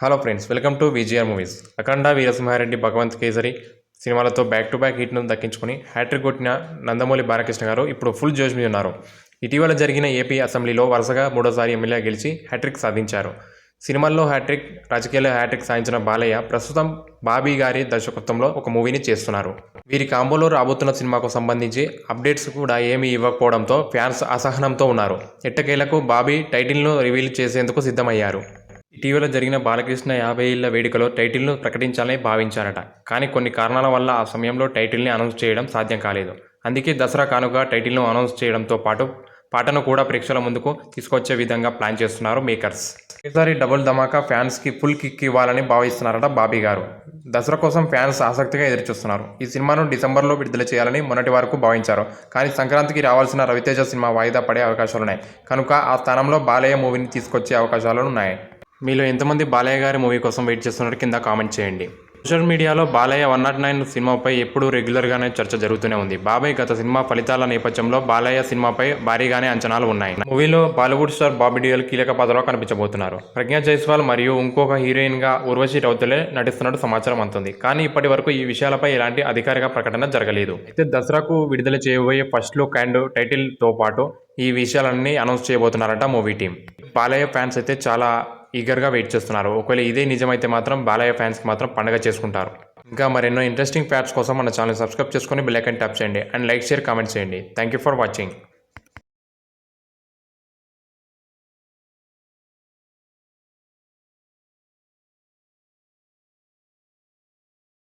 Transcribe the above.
Hello friends, welcome to VGR movies. Akhanda Veera Simha Reddy Bhagavanth Kesari సినిమాలతో back to back హిట్ను దక్కించుకుని హ్యాట్రిక్ కొట్టిన నందమూరి బాలకృష్ణ గారు ఇప్పుడు ఫుల్ జోష్ మీద ఉన్నారు. ఇటీవల జరిగిన ఏపీ అసెంబ్లీలో వరుసగా మూడోసారి ఎమ్మెల్యే గెలిచి హ్యాట్రిక్ సాధించారు. సినిమాల్లో హ్యాట్రిక్, రాజకీయాల్లో హ్యాట్రిక్ సాధించిన బాలయ్య ప్రస్తుతం బాబీ గారి దర్శకత్వంలో ఒక మూవీని చేస్తున్నారు. వీరి కాంబోలో రాబోతున్న సినిమాకు సంబంధించి అప్డేట్స్ కూడా ఏమీ ఇవ్వకపోవడంతో ఫ్యాన్స్ అసహనంతో ఉన్నారు. ఎట్టకేలకు బాబీ టైటిల్ను రివీల్ చేసేందుకు సిద్ధమయ్యారు. ఇటీవల జరిగిన బాలకృష్ణ 50 ఏళ్ల వేడుకలో టైటిల్ను ప్రకటించాలని భావించారట. కానీ కొన్ని కారణాల వల్ల ఆ సమయంలో టైటిల్ని అనౌన్స్ చేయడం సాధ్యం కాలేదు. అందుకే దసరా కానుక టైటిల్ను అనౌన్స్ చేయడంతో పాటు పాటను కూడా ప్రేక్షకుల ముందుకు తీసుకొచ్చే విధంగా ప్లాన్ చేస్తున్నారు మేకర్స్. ఈసారి డబుల్ ధమాకా ఫ్యాన్స్కి ఫుల్ కిక్ ఇవ్వాలని భావిస్తున్నారట బాబీ గారు. దసరా కోసం ఫ్యాన్స్ ఆసక్తిగా ఎదురుచూస్తున్నారు. ఈ సినిమాను డిసెంబర్లో విడుదల చేయాలని మొన్నటి వరకు భావించారు. కానీ సంక్రాంతికి రావాల్సిన రవితేజ సినిమా వాయిదా పడే అవకాశాలున్నాయి కనుక ఆ స్థానంలో బాలయ్య మూవీని తీసుకొచ్చే అవకాశాలు ఉన్నాయి. మీలో ఎంతమంది బాలయ్య గారి మూవీ కోసం వెయిట్ చేస్తున్నారు కింద కామెంట్ చేయండి. సోషల్ మీడియాలో బాలయ్య 109 సినిమాపై ఎప్పుడూ రెగ్యులర్గానే చర్చ జరుగుతూనే ఉంది. బాబాయ్ గత సినిమా ఫలితాల నేపథ్యంలో బాలయ్య సినిమాపై భారీగానే అంచనాలు ఉన్నాయి. మూవీలో బాలీవుడ్ స్టార్ బాబీ డియోల్ కీలక పాత్రలో కనిపించబోతున్నారు. ప్రజ్ఞా జైస్వాల్ మరియు ఇంకొక హీరోయిన్గా ఉర్వశి రౌతలే నటిస్తున్నట్టు సమాచారం అందుతుంది. కానీ ఇప్పటి వరకు ఈ విషయాలపై ఎలాంటి అధికారిక ప్రకటన జరగలేదు. అయితే దసరాకు విడుదల చేయబోయే ఫస్ట్ లుక్ అండ్ టైటిల్తో పాటు ఈ విషయాలన్నీ అనౌన్స్ చేయబోతున్నారట మూవీ టీం. బాలయ్య ఫ్యాన్స్ అయితే చాలా ఈగర్గా వెయిట్ చేస్తున్నారు. ఒకవేళ ఇదే నిజమైతే మాత్రం బాలయ్య ఫ్యాన్స్కి మాత్రం పండగ చేసుకుంటారు. ఇంకా మరెన్నో ఇంట్రెస్టింగ్ ఫ్యాక్ట్స్ కోసం మన ఛానల్ సబ్స్క్రైబ్ చేసుకొని బెల్ ఐకాన్ ట్యాప్ చేయండి అండ్ లైక్, షేర్, కామెంట్ చేయండి. Thank you for watching.